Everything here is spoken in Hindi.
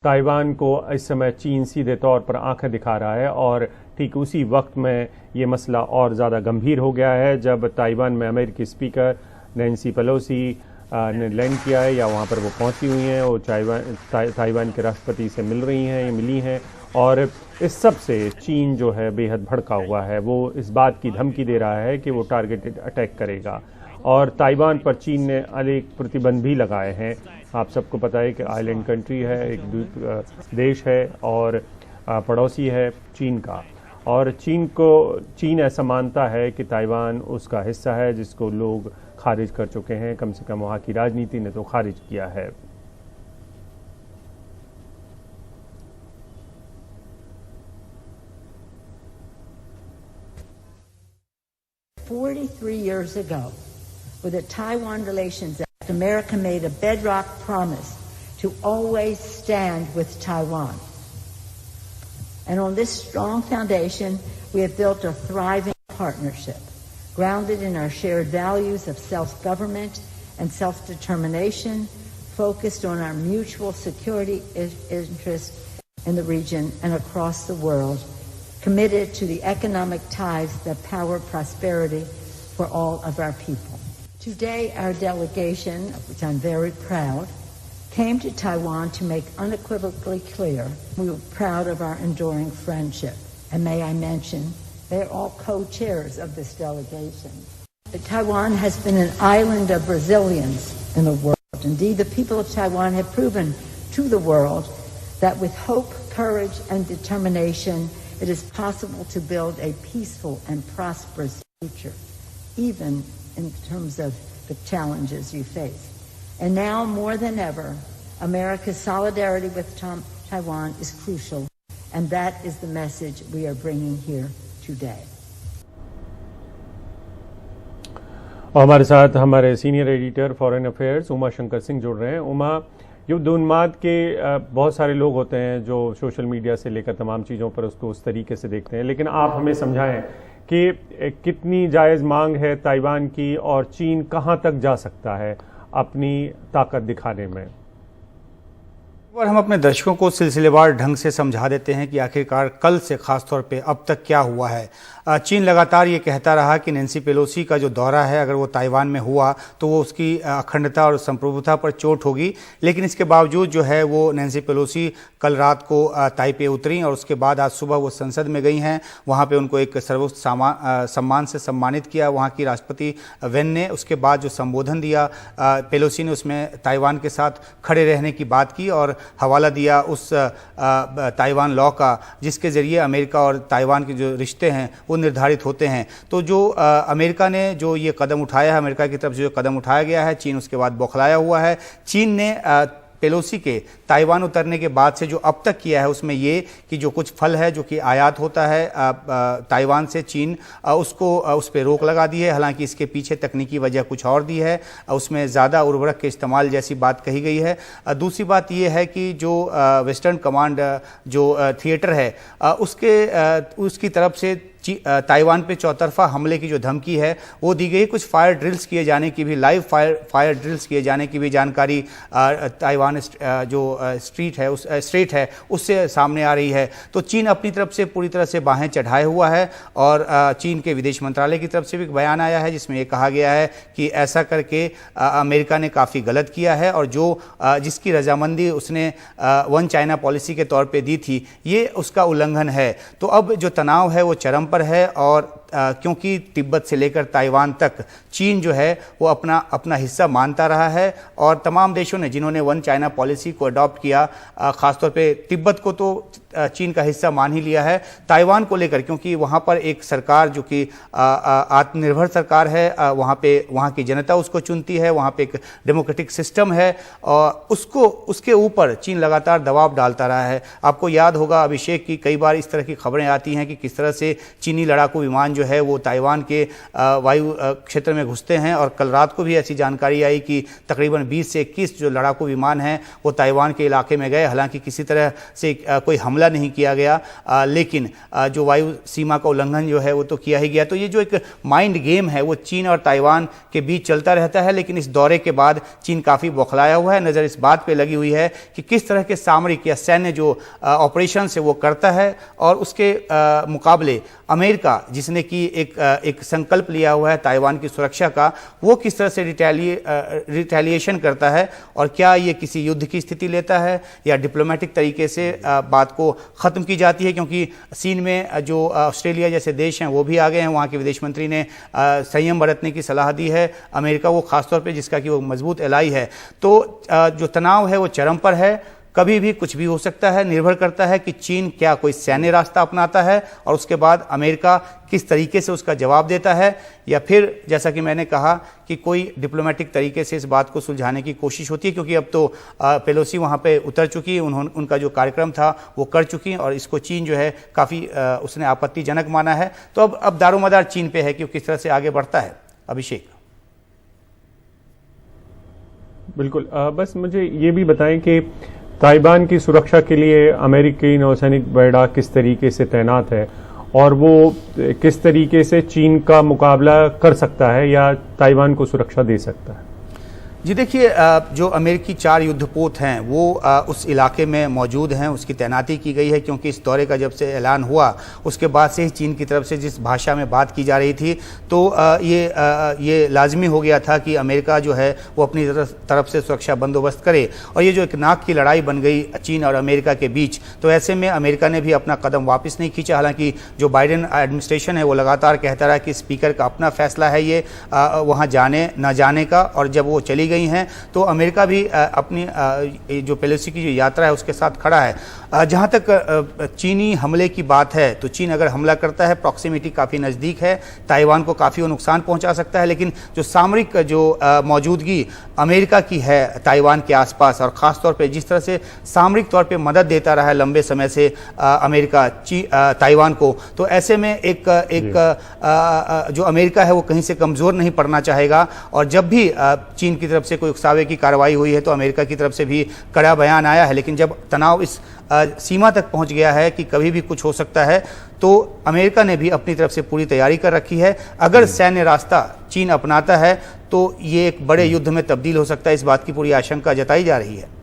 ताइवान को इस समय चीन सीधे तौर पर आंखें दिखा रहा है और ठीक उसी वक्त में ये मसला और ज़्यादा गंभीर हो गया है जब ताइवान में अमेरिकी स्पीकर नैन्सी पेलोसी ने लैंड किया है या वहाँ पर वो पहुँची हुई हैं। वो ताइवान के राष्ट्रपति से मिली हैं और इस सब से चीन जो है बेहद भड़का हुआ है। वो इस बात की धमकी दे रहा है कि वो टारगेटेड अटैक करेगा और ताइवान पर चीन ने अनेक प्रतिबंध भी लगाए हैं। आप सबको पता है कि आइलैंड कंट्री है, एक द्वीप देश है और पड़ोसी है चीन का, और चीन ऐसा मानता है कि ताइवान उसका हिस्सा है, जिसको लोग खारिज कर चुके हैं। कम से कम वहाँ की राजनीति ने तो खारिज किया है। Years ago, with the Taiwan Relations Act, America made a bedrock promise to always stand with Taiwan. And on this strong foundation, we have built a thriving partnership, grounded in our shared values of self-government and self-determination, focused on our mutual security interests in the region and across the world, committed to the economic ties that power prosperity for all of our people. Today, our delegation, of which I'm very proud, came to Taiwan to make unequivocally clear we were proud of our enduring friendship. And may I mention, they're all co-chairs of this delegation. Taiwan has been an island of resilience in the world. Indeed, the people of Taiwan have proven to the world that with hope, courage, and determination, it is possible to build a peaceful and prosperous future, even in terms of the challenges you face. And now, more than ever, America's solidarity with Taiwan is crucial, and that is the message we are bringing here today. और हमारे साथ हमारे senior editor foreign affairs Uma Shankar Singh जुड़ रहे हैं। उमा, युद्ध उन्माद के बहुत सारे लोग होते हैं जो सोशल मीडिया से लेकर तमाम चीज़ों पर उसको उस तरीके से देखते हैं, लेकिन आप हमें समझाएं कि कितनी जायज़ मांग है ताइवान की और चीन कहाँ तक जा सकता है अपनी ताकत दिखाने में। और हम अपने दर्शकों को सिलसिलेवार ढंग से समझा देते हैं कि आखिरकार कल से खासतौर पे अब तक क्या हुआ है। चीन लगातार ये कहता रहा कि नैन्सी पेलोसी का जो दौरा है, अगर वो ताइवान में हुआ तो वो उसकी अखंडता और संप्रभुता पर चोट होगी, लेकिन इसके बावजूद जो है वो नैन्सी पेलोसी कल रात को ताइपे उतरी और उसके बाद आज सुबह वो संसद में गई हैं। वहाँ पे उनको एक सर्वोच्च सम्मान से सम्मानित किया वहाँ की राष्ट्रपति वेन ने। उसके बाद जो संबोधन दिया पेलोसी ने, उसमें ताइवान के साथ खड़े रहने की बात की और हवाला दिया उस ताइवान लॉ का, जिसके ज़रिए अमेरिका और ताइवान के जो रिश्ते हैं वो निर्धारित होते हैं। तो जो अमेरिका ने जो ये कदम उठाया है, अमेरिका की तरफ से जो कदम उठाया गया है, चीन उसके बाद बौखलाया हुआ है। चीन ने पेलोसी के ताइवान उतरने के बाद से जो अब तक किया है उसमें ये कि जो कुछ फल है जो कि आयात होता है ताइवान से, चीन उसको उस पर रोक लगा दी है। हालांकि इसके पीछे तकनीकी वजह कुछ और दी है, उसमें ज़्यादा उर्वरक के इस्तेमाल जैसी बात कही गई है। दूसरी बात ये है कि जो वेस्टर्न कमांड जो थिएटर है उसकी तरफ से ताइवान पे चौतरफा हमले की जो धमकी है वो दी गई। कुछ फायर ड्रिल्स किए जाने की भी, लाइव फायर ड्रिल्स किए जाने की भी जानकारी ताइवान जो स्ट्रेट है उससे सामने आ रही है। तो चीन अपनी तरफ से पूरी तरह से बाहें चढ़ाए हुआ है और चीन के विदेश मंत्रालय की तरफ से भी एक बयान आया है जिसमें ये कहा गया है कि ऐसा करके अमेरिका ने काफ़ी गलत किया है और जो जिसकी रजामंदी उसने वन चाइना पॉलिसी के तौर पर दी थी, ये उसका उल्लंघन है। तो अब जो तनाव है वो चरम पर है और क्योंकि तिब्बत से लेकर ताइवान तक चीन जो है वो अपना हिस्सा मानता रहा है और तमाम देशों ने जिन्होंने वन चाइना पॉलिसी को अडॉप्ट किया, खासतौर पे तिब्बत को तो चीन का हिस्सा मान ही लिया है। ताइवान को लेकर क्योंकि वहाँ पर एक सरकार जो कि आत्मनिर्भर सरकार है, वहाँ की जनता उसको चुनती है, वहाँ पे एक डेमोक्रेटिक सिस्टम है और उसके ऊपर चीन लगातार दबाव डालता रहा है। आपको याद होगा अभिषेक की कई बार इस तरह की खबरें आती हैं कि किस तरह से चीनी लड़ाकू विमान जो है वो ताइवान के वायु क्षेत्र में घुसते हैं। और कल रात को भी ऐसी जानकारी आई कि तकरीबन 20 से 21 जो लड़ाकू विमान हैं वो ताइवान के इलाके में गए। हालांकि किसी तरह से कोई हमला नहीं किया गया, लेकिन जो वायु सीमा का उल्लंघन जो है वो तो किया ही गया। तो ये जो एक माइंड गेम है वो चीन और ताइवान के बीच चलता रहता है। लेकिन इस दौरे के बाद चीन काफ़ी बौखलाया हुआ है। नज़र इस बात पे लगी हुई है कि किस तरह के सामरिक या सैन्य जो ऑपरेशन है वो करता है, और उसके मुकाबले अमेरिका जिसने कि एक संकल्प लिया हुआ है ताइवान की सुरक्षा का, वो किस तरह से रिटेलिएशन करता है, और क्या ये किसी युद्ध की स्थिति लेता है या डिप्लोमेटिक तरीके से बात को ख़त्म की जाती है। क्योंकि सीन में जो ऑस्ट्रेलिया जैसे देश हैं वो भी आ गए हैं। वहाँ के विदेश मंत्री ने संयम बरतने की सलाह दी है। अमेरिका वो खासतौर पे जिसका कि वो मजबूत एलाई है। तो जो तनाव है वो चरम पर है। कभी भी कुछ भी हो सकता है। निर्भर करता है कि चीन क्या कोई सैन्य रास्ता अपनाता है और उसके बाद अमेरिका किस तरीके से उसका जवाब देता है, या फिर जैसा कि मैंने कहा कि कोई डिप्लोमेटिक तरीके से इस बात को सुलझाने की कोशिश होती है। क्योंकि अब तो पेलोसी वहाँ पे उतर चुकी है, उनका जो कार्यक्रम था वो कर चुकी हैं, और इसको चीन जो है काफ़ी उसने आपत्तिजनक माना है। तो अब दारोमदार चीन पे है कि वो किस तरह से आगे बढ़ता है। अभिषेक, बिल्कुल। बस मुझे ये भी बताएं कि ताइवान की सुरक्षा के लिए अमेरिकी नौसैनिक बेड़ा किस तरीके से तैनात है, और वो किस तरीके से चीन का मुकाबला कर सकता है या ताइवान को सुरक्षा दे सकता है। जी देखिए, जो अमेरिकी 4 युद्धपोत हैं वो उस इलाके में मौजूद हैं, उसकी तैनाती की गई है। क्योंकि इस दौरे का जब से ऐलान हुआ उसके बाद से ही चीन की तरफ से जिस भाषा में बात की जा रही थी, तो ये लाजमी हो गया था कि अमेरिका जो है वो अपनी तरफ से सुरक्षा बंदोबस्त करे। और ये जो एक नाक की लड़ाई बन गई चीन और अमेरिका के बीच, तो ऐसे में अमेरिका ने भी अपना कदम वापस नहीं खींचा। हालांकि जो बाइडेन एडमिनिस्ट्रेशन है वो लगातार कहता रहा कि स्पीकर का अपना फैसला है ये वहाँ जाने न जाने का, और जब वो चली गई हैं तो अमेरिका भी अपनी जो पेलोसी की जो यात्रा है उसके साथ खड़ा है। जहां तक चीनी हमले की बात है, तो चीन अगर हमला करता है, प्रॉक्सिमिटी काफ़ी नज़दीक है, ताइवान को काफ़ी नुकसान पहुंचा सकता है। लेकिन जो सामरिक जो मौजूदगी अमेरिका की है ताइवान के आसपास, और ख़ास तौर पे जिस तरह से सामरिक तौर पे मदद देता रहा है लंबे समय से अमेरिका ताइवान को, तो ऐसे में एक जो अमेरिका है वो कहीं से कमज़ोर नहीं पड़ना चाहेगा। और जब भी चीन की तरफ से कोई उकसावे की कार्रवाई हुई है तो अमेरिका की तरफ से भी कड़ा बयान आया है। लेकिन जब तनाव इस सीमा तक पहुंच गया है कि कभी भी कुछ हो सकता है, तो अमेरिका ने भी अपनी तरफ से पूरी तैयारी कर रखी है। अगर सैन्य रास्ता चीन अपनाता है तो ये एक बड़े युद्ध में तब्दील हो सकता है, इस बात की पूरी आशंका जताई जा रही है।